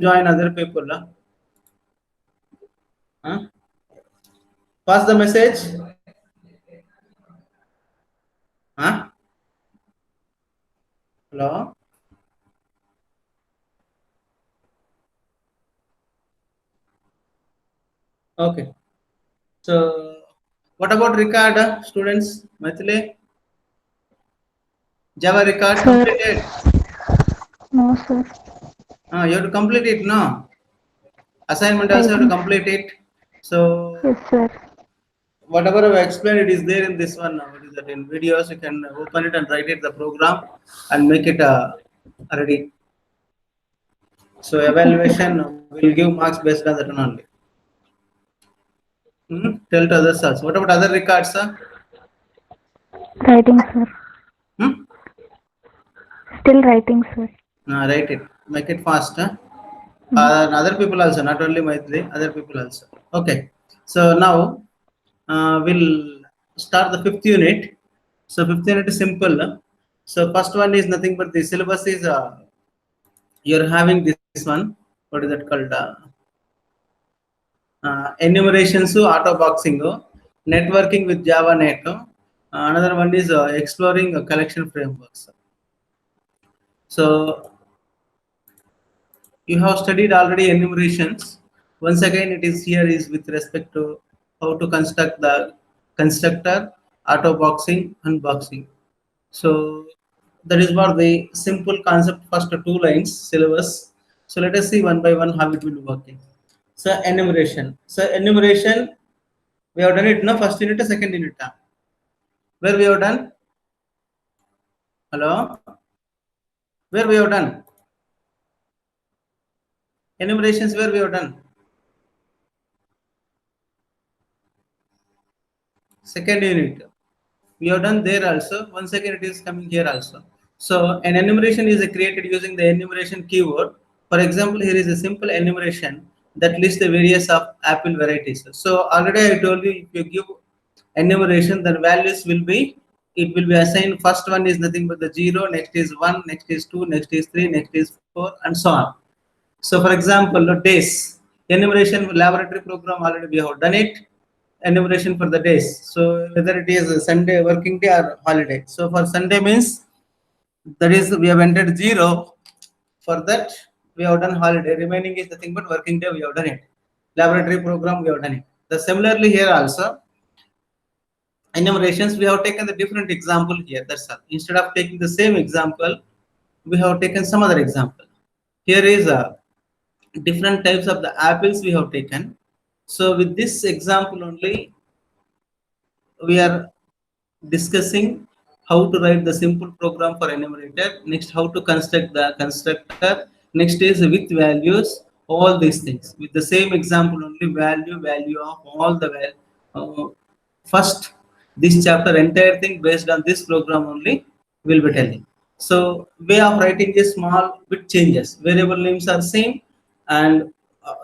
join other people. Huh? Pass the message. Huh? Hello. Okay. So, what about record, students? Mathile, Java record Sir, completed. no, sir. You have to complete it, no? Assignment also have to Writing. complete it. So, Yes, sir. whatever I've explained, it is there in this one. What is that in videos? You can open it and write it the program and make it ready. So, Okay, sir. evaluation will give marks based on that one only. Tell to others also. What about other records? Writing, sir. Hmm? Still writing, sir. Write it. Make it fast. Mm. Other people also, not only Maitri, other people also. Okay. So now we'll start the fifth unit. So fifth unit is simple. So first one is nothing but the syllabus is you're having this one. What is that called? Enumerations, auto boxing, networking with Java Net. Another one is exploring collection frameworks. So you have studied already enumerations. Once again, it is here is with respect to how to construct the constructor, auto boxing, unboxing. So that is what the simple concept first two lines syllabus. So let us see one by one how it will be working. So enumeration. So enumeration, we have done it no first unit, second unit. Where we have done? Hello? Where we have done? Enumerations where we have done? Second unit. We have done there also. Once again, it is coming here also. So an enumeration is created using the enumeration keyword. For example, here is a simple enumeration that lists the various of apple varieties. So already I told you, if you give enumeration, the values will be, it will be assigned. First one is nothing but the 0, next is 1, next is 2, next is 3, next is 4, and so on. So for example, days, enumeration laboratory program already we have done it, enumeration for the days. So whether it is a Sunday, working day or holiday. So for Sunday means that is we have entered 0. For that we have done holiday. Remaining is nothing but working day we have done it. Laboratory program we have done it. The similarly here also enumerations we have taken the different example here. That's all. Instead of taking the same example, we have taken some other example. Here is a different types of the apples we have taken. So with this example only, we are discussing how to write the simple program for enumerator. Next, how to construct the constructor. Next is with values. All these things with the same example only. Value of all the first this chapter entire thing based on this program only will be telling. So way of writing is small bit changes. Variable names are same, and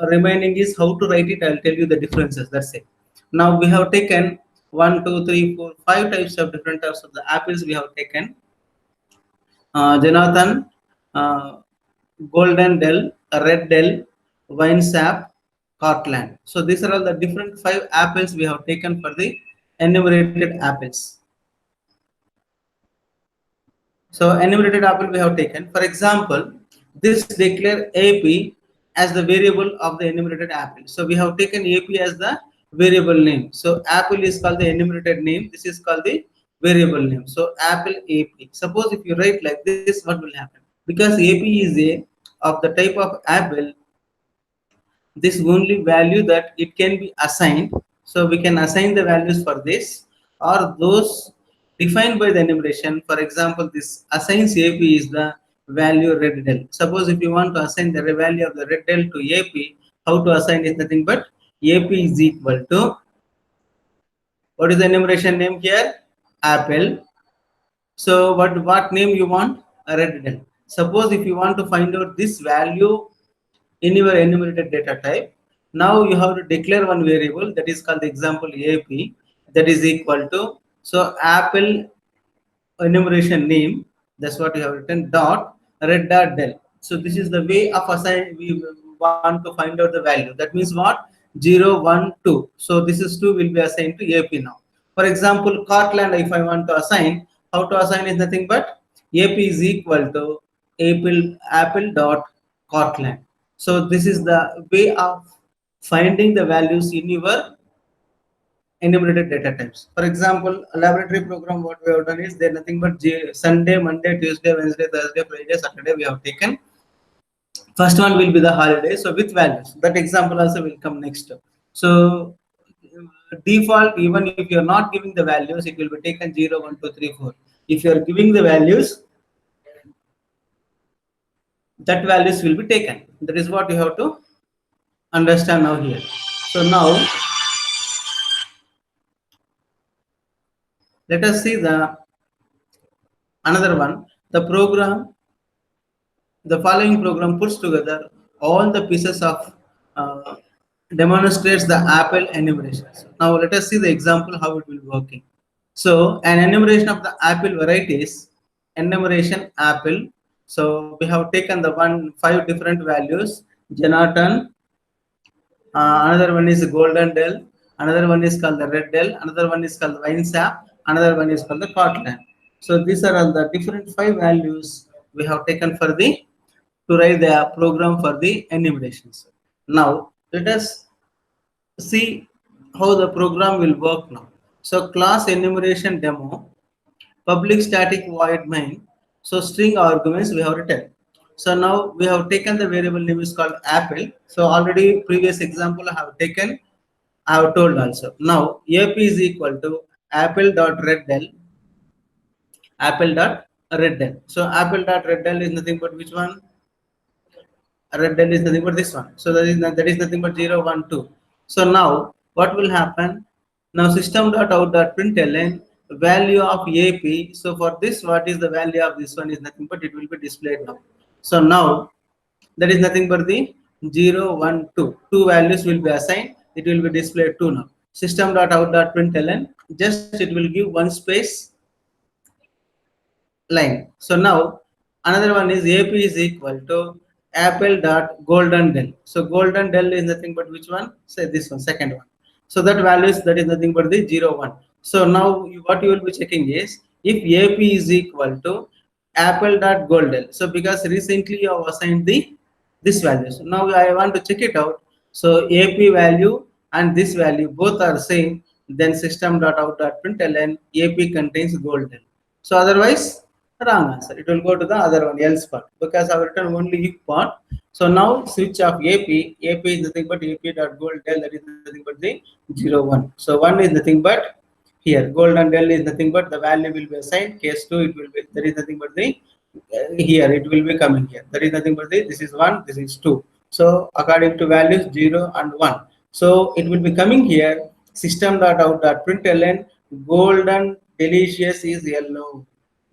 remaining is how to write it. I'll tell you the differences. That's it. Now we have taken 1, 2, 3, 4, 5 types of different types of the apples we have taken. Jonathan, uh, Golden Dell, Red Dell, Wine Sap, Cortland. So these are all the different 5 apples we have taken for the enumerated apples. So enumerated apple we have taken. For example, this declare AP as the variable of the enumerated apple. So we have taken AP as the variable name. So apple is called the enumerated name. This is called the variable name. So apple AP. Suppose if you write like this, what will happen? Because AP is a of the type of apple, this only value that it can be assigned. So we can assign the values for this or those defined by the enumeration. For example, this assigns AP is the value red del. Suppose if you want to assign the value of the red del to AP, how to assign is nothing but AP is equal to, what is the enumeration name here? Apple. So what name you want? A red del. Suppose if you want to find out this value in your enumerated data type, now you have to declare one variable that is called the example AP, that is equal to, so apple enumeration name, that's what you have written, dot red dot del. So this is the way of assign want to find out the value. That means what? 0, 1, 2. So this is 2 will be assigned to AP now. For example, Cortland, if I want to assign, how to assign is nothing but AP is equal to apple dot Cortland. So this is the way of finding the values in your enumerated data types. For example, a laboratory program, what we have done is there nothing but Sunday, Monday, Tuesday, Wednesday, Thursday, Friday, Saturday we have taken. First one will be the holiday, so with values. That example also will come next. So default, even if you are not giving the values, it will be taken 0, 1, 2, 3, 4. If you are giving the values, that values will be taken. That is what you have to understand now here. So now let us see the another one. The following program puts together all the pieces of demonstrates the Apple enumeration. Now let us see the example how it will be working. So an enumeration of the Apple varieties, enumeration Apple. So we have taken the 5 different values. Jonathan, another one is Golden Dell, another one is called the Red Dell, another one is called the Wine Sap, another one is called the Cortland. So these are all the different 5 values we have taken for the to write the program for the enumerations. Now let us see how the program will work now. So class enumeration demo, public static void main. So string arguments we have written. So now we have taken the variable name is called Apple. So already previous example I have taken, I have told also. Now AP is equal to apple.reddel, apple.reddel. So apple.reddel is nothing but which one? Red del is nothing but this one. So that is nothing but 0, 1, 2. So now what will happen? Now system.out.println value of AP. So for this, what is the value of this one is nothing but it will be displayed now. So now that is nothing but the 0, 1, 2. Two values will be assigned. It will be displayed 2 now. System.out.println just it will give one space line. So now another one is AP is equal to apple.golden del. So golden del is nothing but which one? Say this one, second one. So that values that is nothing but the 0, 1. So now what you will be checking is if AP is equal to apple.golden. So because recently you have assigned this value. So now I want to check it out. So AP value and this value both are same. Then system.out.println AP contains golden. So otherwise wrong answer. It will go to the other one else part because I've written only if part. So now switch of AP. AP is nothing but AP.gold del, that is nothing but the 0, 1. So 1 is nothing but here. Gold and del is nothing but the value will be assigned. Case 2 it will be there is nothing but the here it will be coming here. There is nothing but this is 1, this is 2. So according to values 0 and 1. So it will be coming here system.out.println golden delicious is yellow.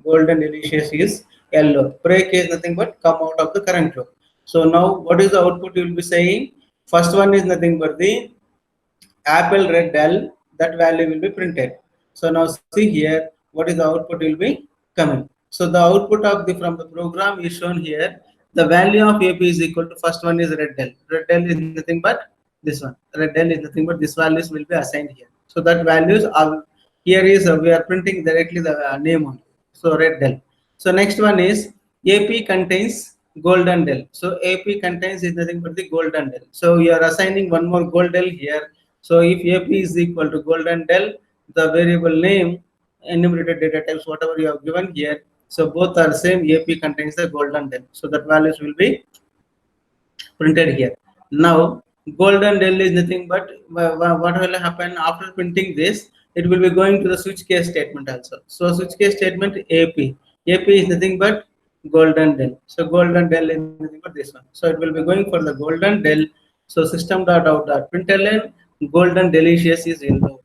Golden delicious is yellow. Break is nothing but come out of the current row. So now what is the output you will be saying? First one is nothing but the apple red del, that value will be printed. So now see here what is the output will be coming. So the output of the from the program is shown here. The value of AP is equal to first one is red del. Red del is nothing but this one. Red del is nothing but this values will be assigned here. So that values are here is we are printing directly the name on. So red del. So next one is AP contains golden del. So AP contains is nothing but the golden del. So you are assigning one more gold del here. So if AP is equal to golden del, the variable name, enumerated data types, whatever you have given here, so both are same. AP contains the golden del. So that values will be printed here. Now golden del is nothing but what will happen after printing this? It will be going to the switch case statement also. So switch case statement AP. AP is nothing but golden del. So golden del is nothing but this one. So it will be going for the golden del. So system.out.println golden delicious is yellow.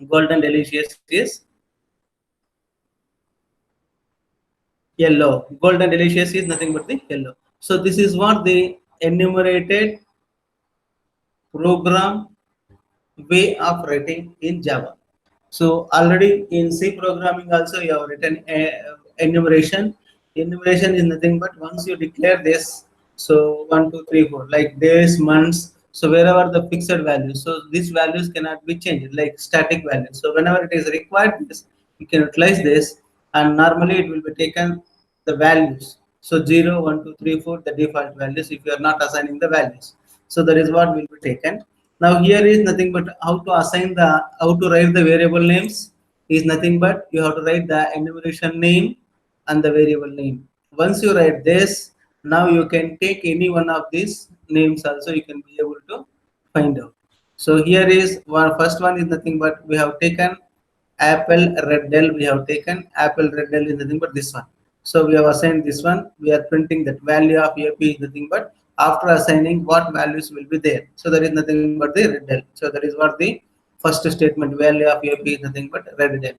Golden delicious is yellow. Golden delicious is nothing but the yellow. So this is what the enumerated program way of writing in Java. So already in C programming also you have written enumeration. Enumeration is nothing but once you declare this So 1, 2, 3, 4, like days, months. So wherever the fixed values, so these values cannot be changed, like static values. So whenever it is required, this you can utilize this, and normally it will be taken the values. So 0, 1, 2, 3, 4, the default values. If you are not assigning the values, so that is what will be taken. Now here is nothing but how to assign how to write the variable names is nothing but you have to write the enumeration name and the variable name. Once you write this, now you can take any one of these names also, you can be able to find out. So here is one, first one is nothing but we have taken apple red del, we have taken apple red del is nothing but this one. So we have assigned this one, we are printing that value of AP is nothing but after assigning what values will be there. So there is nothing but the red del. So that is what the first statement, value of AP is nothing but red del.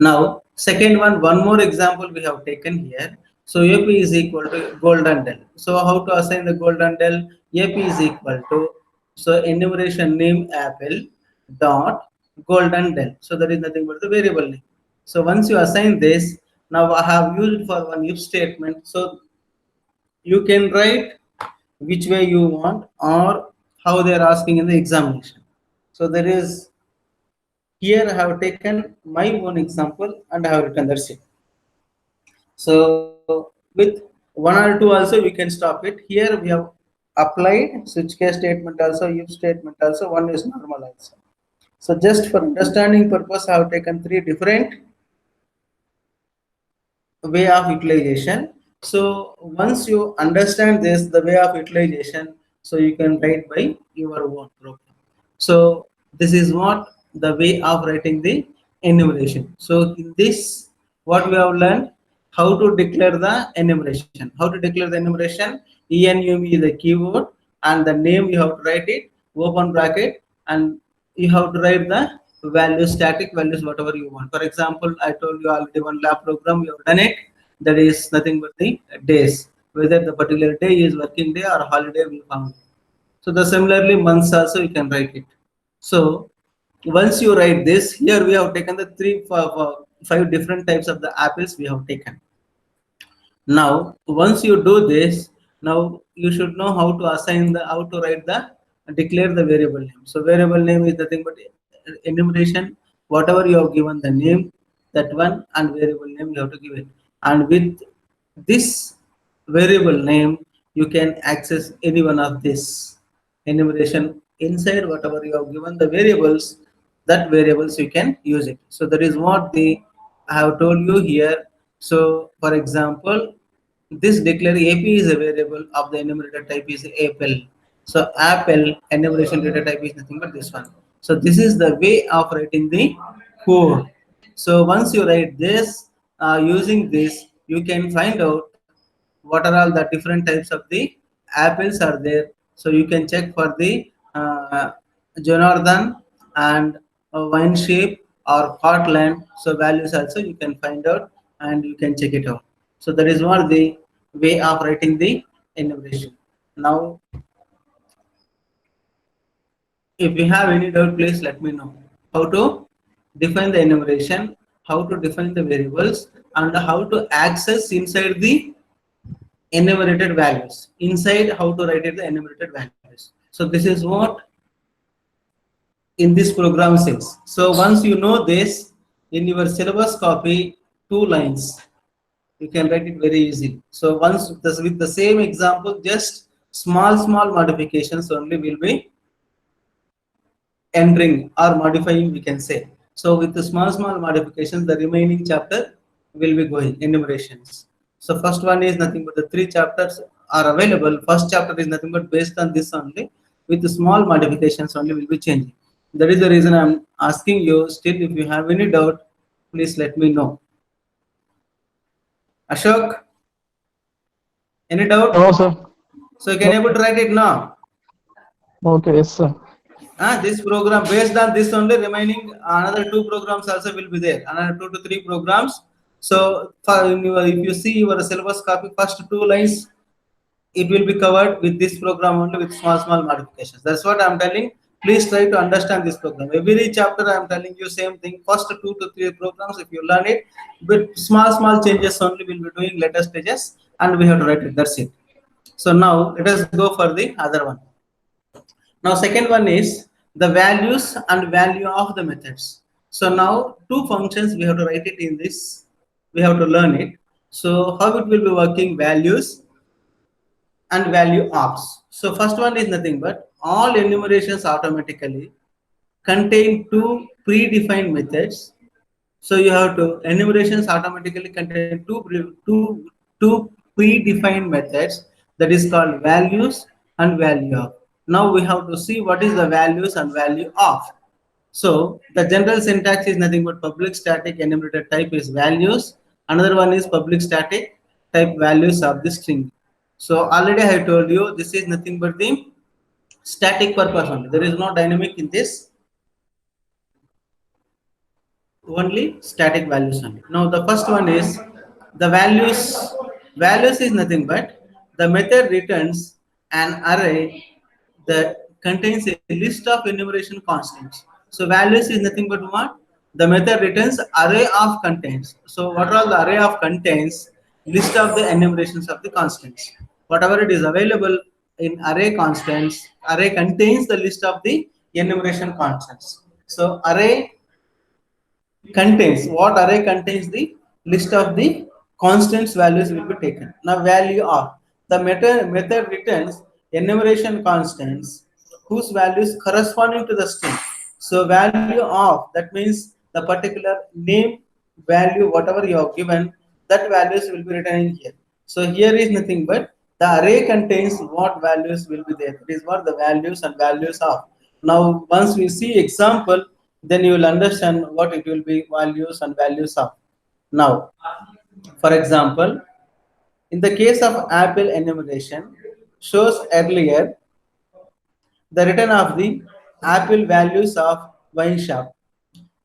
Now, second one more example we have taken here. So AP is equal to golden del. So how to assign the golden del? AP is equal to, so enumeration name apple dot golden del. So that is nothing but the variable name. So once you assign this, now I have used for one if statement. So you can write which way you want or how they are asking in the examination. So there is, here I have taken my own example and I have written that's it. So with one or two also we can stop it. Here we have applied switch case statement also, if statement also, one is normal also. So just for understanding purpose, I have taken three different way of utilization. So once you understand this, the way of utilization, so you can write by your own program. So this is what the way of writing the enumeration. So in this, what we have learned, how to declare the enumeration. How to declare the enumeration? Enum is the keyword, and the name you have to write it, open bracket, and you have to write the values, static values, whatever you want. For example, I told you already one lab program, you have done it. That is nothing but the days, whether the particular day is working day or holiday we found. So the similarly months also you can write it. So once you write this, here we have taken the five different types of the apples we have taken. Now once you do this, now you should know how to assign the, how to write the, declare the variable name. So variable name is nothing but enumeration, whatever you have given the name, that one, and variable name you have to give it. And with this variable name you can access any one of this enumeration inside whatever you have given the variables, that variables you can use it. So that is what the I have told you here. So for example, this declare AP is a variable of the enumerator type is apple. So apple enumeration data type is nothing but this one. So this is the way of writing the code. So once you write this, using this, you can find out what are all the different types of the apples are there. So you can check for the Jonathan and wine shape or Portland. So values also you can find out and you can check it out. So that is what the way of writing the enumeration. Now, if you have any doubt, please let me know. How to define the enumeration, how to define the variables, and how to access inside the enumerated values. Inside how to write it the enumerated values. So this is what in this program says. So once you know this, in your syllabus copy, 2 lines, you can write it very easy. So once this, with the same example, just small modifications only will be entering or modifying, we can say. So with the small modifications, the remaining chapter will be going enumerations. So first one is nothing but the 3 chapters are available. First chapter is nothing but based on this only, with the small modifications only will be changing. That is the reason I'm asking you. Still, if you have any doubt, please let me know. Ashok, any doubt? No, sir. So you can No. able to write it now. Okay, yes, sir. This program based on this only, remaining another 2 programs also will be there, another 2 to 3 programs. So for if you see your syllabus copy, first 2 lines it will be covered with this program only, with small modifications. That's what I'm telling. Please try to understand this program. Every chapter I'm telling you same thing. First 2 to 3 programs, if you learn it, with small changes only we'll be doing later stages, and we have to write it. That's it. So now let us go for the other one. Now second one is the values and value of the methods. So now two functions we have to write it in this, we have to learn it. So how it will be working, values and value ops. So first one is nothing but all enumerations automatically contain two predefined methods. So you have to enumerations automatically contain two predefined methods, that is called values and value of. Now we have to see what is the values and value of. So the general syntax is nothing but public static enumerator type is values. Another one is public static type values of the string. So already I have told you this is nothing but the static purpose only. There is no dynamic in this, only static values only. Now the first one is the values. Values is nothing but the method returns an array that contains a list of enumeration constants. So values is nothing but what? The method returns array of contents. So what are the array of contents? List of the enumerations of the constants. Whatever it is available in array constants, array contains the list of the enumeration constants. So array contains, what array contains the list of the constants values will be taken. Now value of the method returns enumeration constants whose values corresponding to the string. So value of, that means the particular name value whatever you have given, that values will be written in here. So here is nothing but the array contains what values will be there. That is what the values and values of. Now once we see example, then you will understand what it will be values and values of. Now for example, in the case of apple enumeration shows earlier the return of the apple values of wine shop.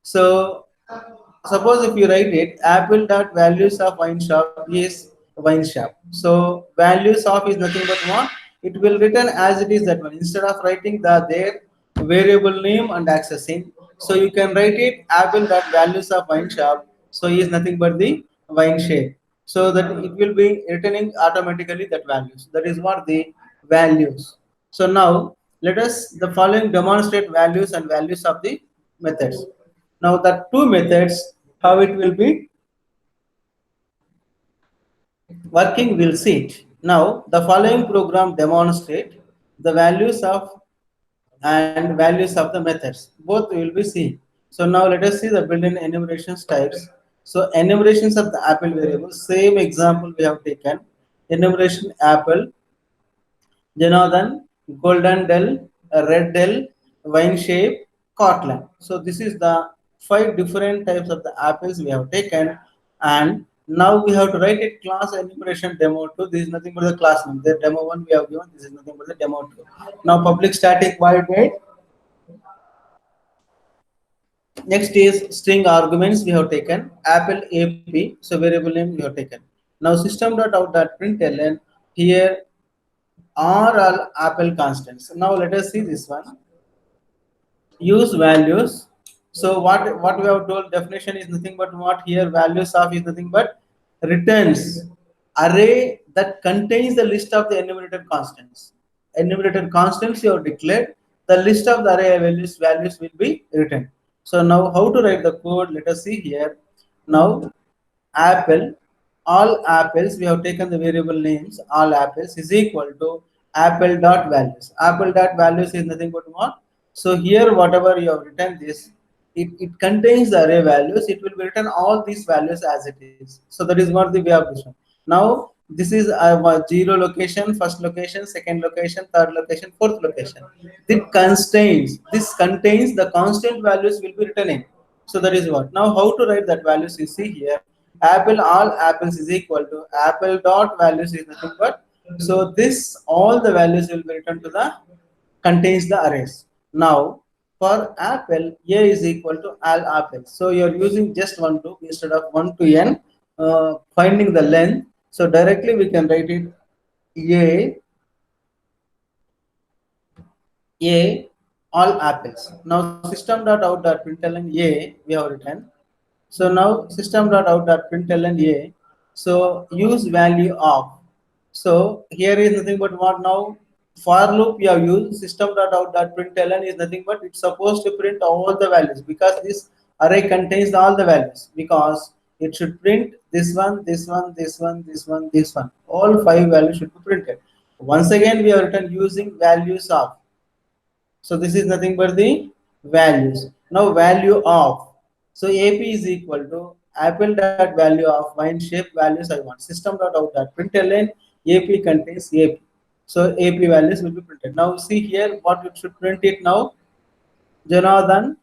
So suppose if you write it, apple dot values of wine shop is wine shop. So values of is nothing but what? It will return as it is that one. Instead of writing their variable name and accessing, so you can write it apple dot values of wine shop. So is nothing but the wine shape. So that it will be returning automatically that values. That is what the values. So now let us the following demonstrate values and values of the methods. Now the two methods, how it will be working, we'll see it. Now the following program demonstrate the values of and values of the methods. Both we will be seeing. So now let us see the built-in enumerations types. So enumerations of the apple variable, same example we have taken. Enumeration apple, Jonathan, golden Dell, red Dell, wine shape, Cortland. So this is the 5 different types of the apples we have taken, and now we have to write a class enumeration demo 2. This is nothing but the class name. The demo 1 we have given. This is nothing but the demo 2. Now public static void main. Next is string arguments we have taken. Apple AP. So variable name we have taken. Now system.out.println here are all apple constants. Now let us see this one. Use values. So what we have told definition is nothing but what here values of is nothing but returns array that contains the list of the enumerated constants. Enumerated constants you have declared, the list of the array values will be written. So now how to write the code? Let us see here. Now apple, all apples, we have taken the variable names, all apples is equal to apple dot values. Apple dot values is nothing but what? So here whatever you have written this, it contains the array values, it will be written all these values as it is. So that is what the way of this one. Now this is a 0 location, first location, second location, third location, fourth location. This contains the constant values will be written in. So that is what. Now how to write that values you see here. Apple, all apples is equal to apple dot values is nothing but, so this all the values will be written to the contains the arrays. Now for apple, a is equal to all apples. So you are using just 1 to instead of 1 to n, finding the length. So directly we can write it a all apples. Now system.out.println a we have written. So now system.out.println a. So use value of. So here is nothing but what now? For loop you have used system.out.println is nothing but it's supposed to print all the values because this array contains all the values, because it should print this one, this one, this one, this one, this one. All 5 values should be printed. Once again we have written using values of. So this is nothing but the values. Now value of. So AP is equal to apple dot value of wine shape values I want. System dot out dot println AP contains AP. So AP values will be printed. Now see here what it should print it now. Jonathan,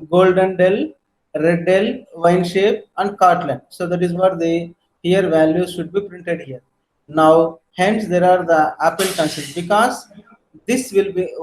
Golden Dell, Red Dell, Wine Shape, and Cortland. So that is what the here values should be printed here. Now, hence there are the Apple constants because this will be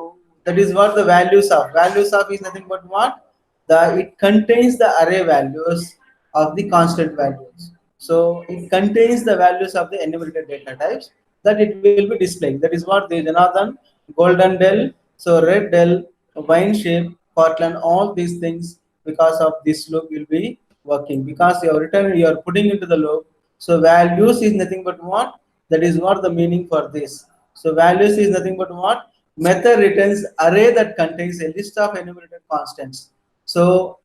that is what the values of. Values of is nothing but what it contains the array values of the constant values. So it contains the values of the enumerated data types that it will be displaying. That is what the Jonathan, Golden Dell, so Red Dell, Wine Shape, Portland, all these things because of this loop will be working because you have written, you are putting into the loop. So values is nothing but what? That is what the meaning for this. So values is nothing but what? Method returns array that contains a list of enumerated constants. So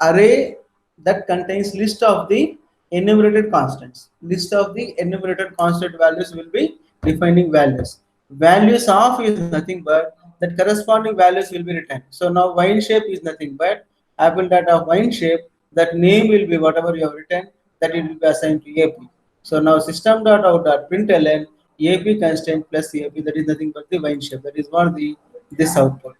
array that contains list of the enumerated constants. List of the enumerated constant values will be defining values. Values of is nothing but that corresponding values will be written. So now wine shape is nothing but apple data of wine shape. That name will be whatever you have written, that it will be assigned to AP. So now system.out.println AP constant plus AP, that is nothing but the wine shape. That is what the this output.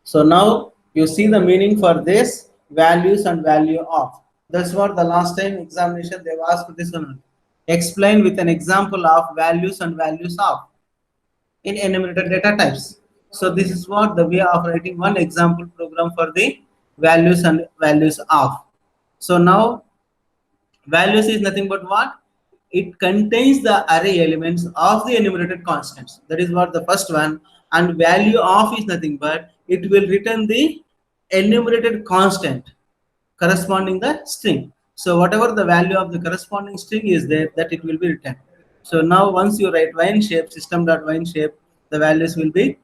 So now you see the meaning for this values and value of. That's what the last time examination they've asked this one. Explain with an example of values and values of in enumerated data types. So this is what the way of writing one example program for the values and values of. So now values is nothing but what? It contains the array elements of the enumerated constants. That is what the first one. And value of is nothing but it will return the enumerated constant corresponding the string. So whatever the value of the corresponding string is there, that it will be returned. So now once you write wine shape, system.wine shape, the values will be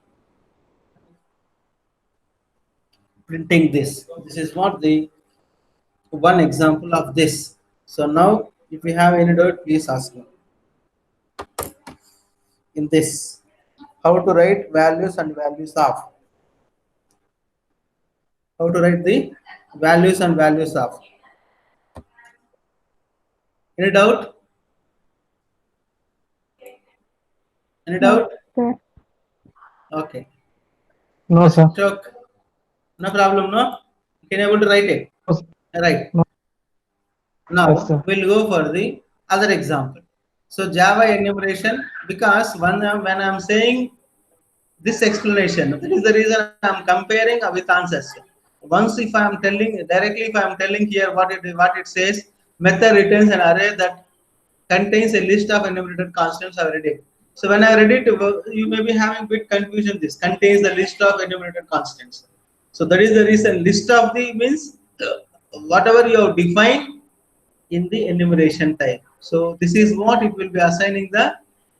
printing this. This is what the one example of this. So now if you have any doubt, please ask me. In this, how to write values and values of. How to write the values and values of. Any doubt? Any doubt? Sir. Okay. No, sir. Ashok, no problem, no? You can able to write it. Right. No. Now Yes, sir. we'll go for the other example. So Java enumeration, because when I'm saying this explanation, that is the reason I'm comparing with answers. Once if I am telling directly, if I am telling here what it says, method returns an array that contains a list of enumerated constants already. So when I read it, you may be having a bit confusion. This contains the list of enumerated constants. So that is the reason. List of the means whatever you have defined in the enumeration type. So this is what it will be assigning the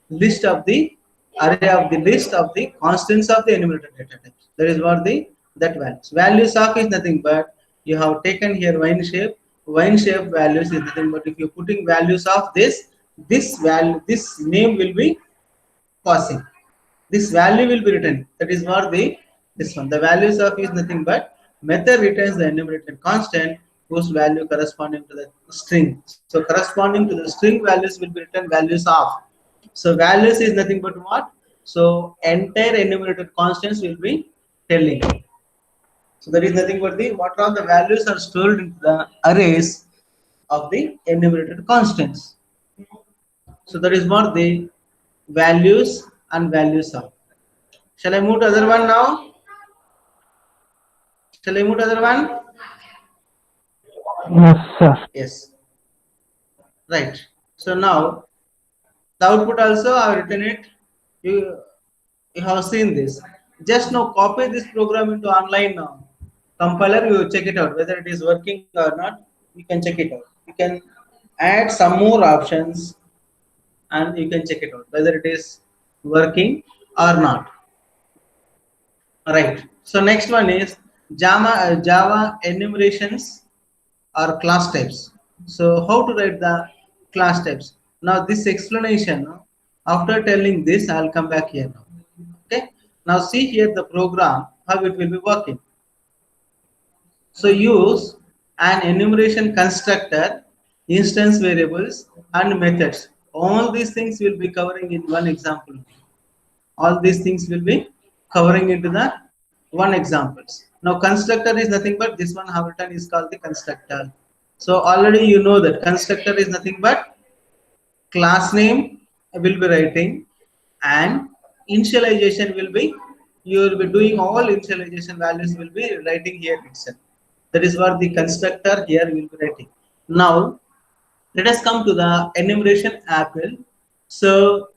list of the array of the list of the constants of the enumerated data types. That is what the that values. Values of is nothing but you have taken here wine shape. Wine shape values is nothing but if you're putting values of this value, this name will be passing. This value will be written. That is what this one. The values of is nothing but method returns the enumerated constant whose value corresponding to the string. So corresponding to the string values will be written values of. So values is nothing but what? So entire enumerated constants will be telling. So there is nothing but the what are the values are stored in the arrays of the enumerated constants. So that is what the values and values are. Shall I move to other one now? Shall I move to other one? Yes, sir. Yes. Right. So now the output also I have written it. You have seen this. Just now copy this program into online compiler. You check it out whether it is working or not. You can check it out. You can add some more options and you can check it out whether it is working or not. Right. So next one is Java enumerations or class types. So how to write the class types? Now this explanation, after telling this, I'll come back here now. Okay. Now see here the program, how it will be working. So use an enumeration constructor, instance variables, and methods. All these things will be covering in one example. All these things will be covering into the one examples. Now constructor is nothing but this one have written is called the constructor. So already you know that constructor is nothing but class name will be writing, and initialization will be, you will be doing all initialization values will be writing here itself. That is what the constructor here will be writing. Now let us come to the enumeration apple. So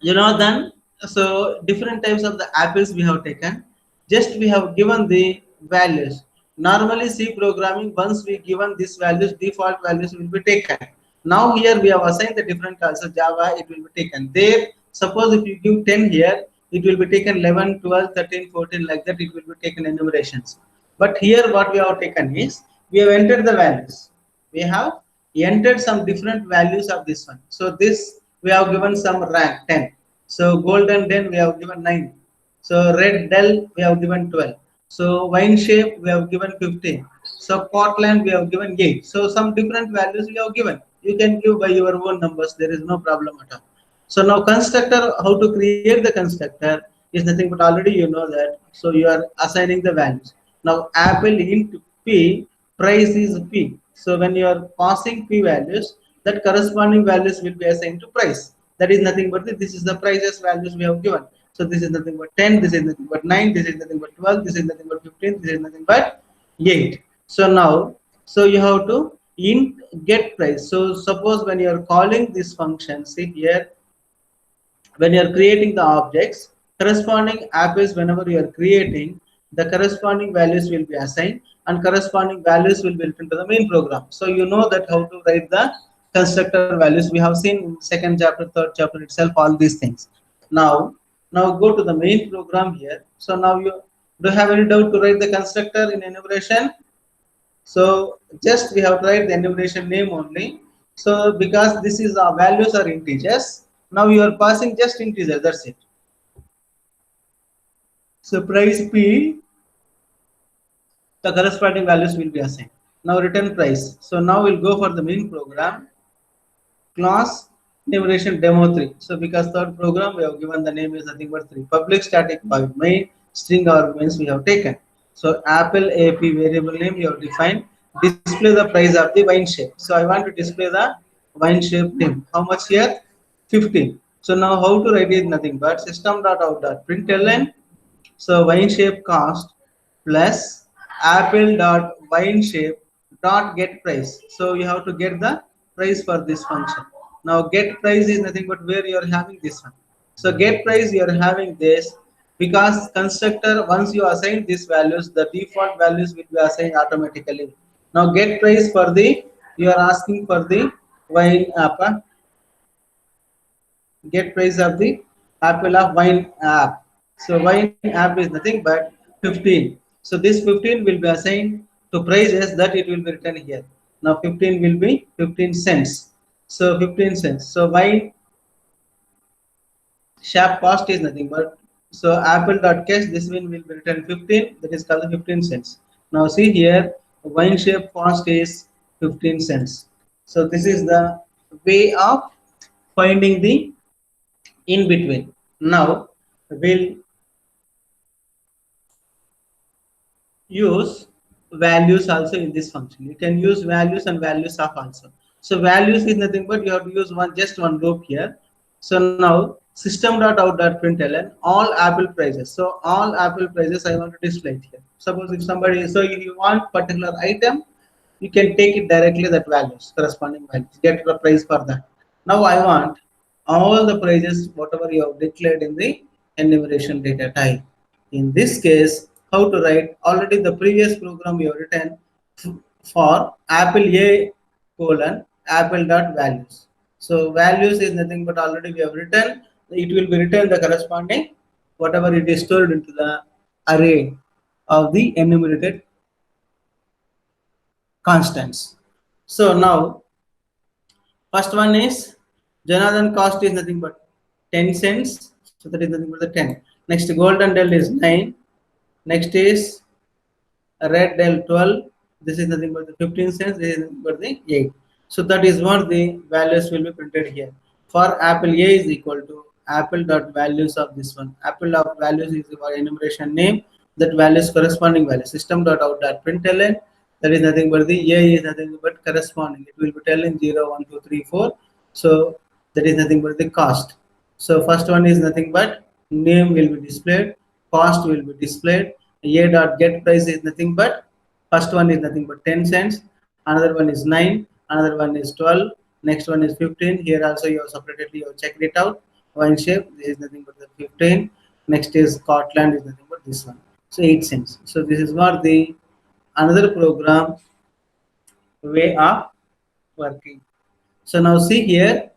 you know then, so different types of the apples we have taken, just we have given the values. Normally C programming, once we given these values, default values will be taken. Now here we have assigned the different colors. So Java, it will be taken there. Suppose if you give 10 here, it will be taken 11, 12, 13, 14, like that it will be taken enumerations. But here what we have taken is, we have entered the values. We have entered some different values of this one. So this we have given some rank 10. So golden den we have given 9. So red Dell we have given 12. So wine shape we have given 15. So Portland we have given 8. So some different values we have given. You can give by your own numbers. There is no problem at all. So now constructor, how to create the constructor is nothing but already you know that. So you are assigning the values. Now apple int p, price is p. So when you are passing p values, that corresponding values will be assigned to price. That is nothing but this is the prices values we have given. So this is nothing but 10, this is nothing but 9, this is nothing but 12, this is nothing but 15, this is nothing but 8. So now, so you have to int get price. So suppose when you are calling this function, see here, when you are creating the objects, corresponding apples, whenever you are creating, the corresponding values will be assigned and corresponding values will be written to the main program. So you know that how to write the constructor values. We have seen in second chapter, third chapter itself, all these things. Now go to the main program here. So now you do you have any doubt to write the constructor in enumeration? So just we have to write the enumeration name only. So because this is our values are integers, now you are passing just integer, that's it. So price p, the corresponding values will be assigned. Now return price. So now we'll go for the main program, class enumeration demo 3. So because third program we have given the name is nothing but 3. Public static void main string arguments we have taken. So apple ap variable name you have defined. Display the price of the wine shape. So I want to display the wine shape name. How much here? 15. So now how to write is nothing but system.out.println. So wine shape cost plus apple dot wine shape dot get price. So you have to get the price for this function. Now get price is nothing but where you are having this one. So get price you are having this because constructor, once you assign these values, the default values will be assigned automatically. Now get price for the, you are asking for the wine app. Get price of the apple of wine app. So wine app is nothing but 15. So this 15 will be assigned to prices that it will be written here. Now 15 will be 15 cents. So 15 cents. So wine shop cost is nothing but, so apple.cash, this one will be written 15, that is called 15 cents. Now see here, wine shape cost is 15 cents. So this is the way of finding the in between. Now we'll use values also in this function. You can use values and values of also. So values is nothing but you have to use just one loop here. So now system.out.println all apple prices. So all apple prices I want to display it here. Suppose if somebody, so if you want particular item, you can take it directly that values, corresponding values, get the price for that. Now I want all the prices whatever you have declared in the enumeration data type. In this case, how to write, already the previous program we have written for apple a colon apple dot values. So values is nothing but already we have written. It will be written the corresponding whatever it is stored into the array of the enumerated constants. So now first one is Jonathan cost is nothing but 10 cents. So that is nothing but the 10. Next golden del is 9. Next is red del 12. This is nothing but the 15 cents. This is nothing but the 8. So that is what the values will be printed here. For apple A is equal to apple dot values of this one. Apple dot values is our enumeration name. That values corresponding value. System dot out dot println. That is nothing but the A is nothing but corresponding. It will be telling 0, 1, 2, 3, 4. So that is nothing but the cost. So first one is nothing but name will be displayed, cost will be displayed. A dot get price is nothing but first one is nothing but 10 cents, another one is 9, another one is 12, next one is 15. Here also you have separately you have checked it out. Wine shape, this is nothing but the 15. Next is Scotland is nothing but this one. So 8 cents. So this is what the another program way of working. So now see here,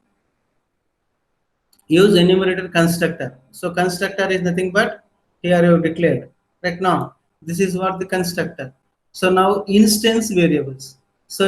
use enumerator constructor. So constructor is nothing but here you have declared. Right now, this is what the constructor. So now instance variables. So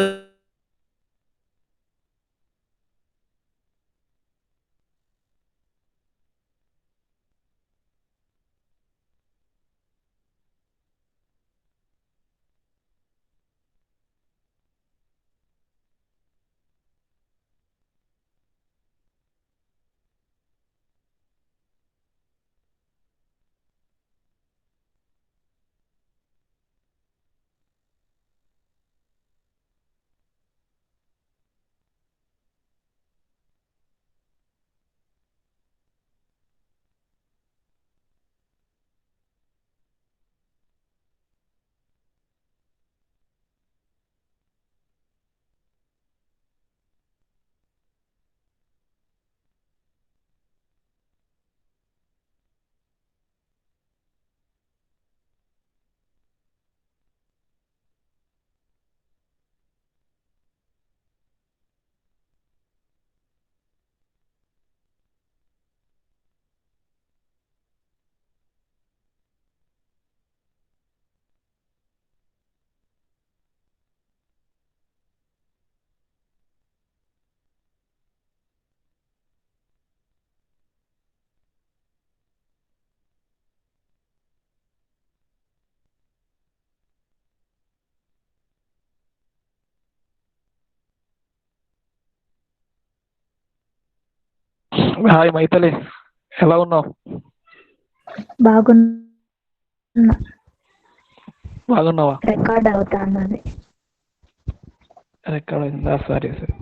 hi Maithili, ఎలా ఉన్నావు? బాగున్నా. బాగున్నావా? Record అవుతాన్నది. Record అయిందా? సరే సరే.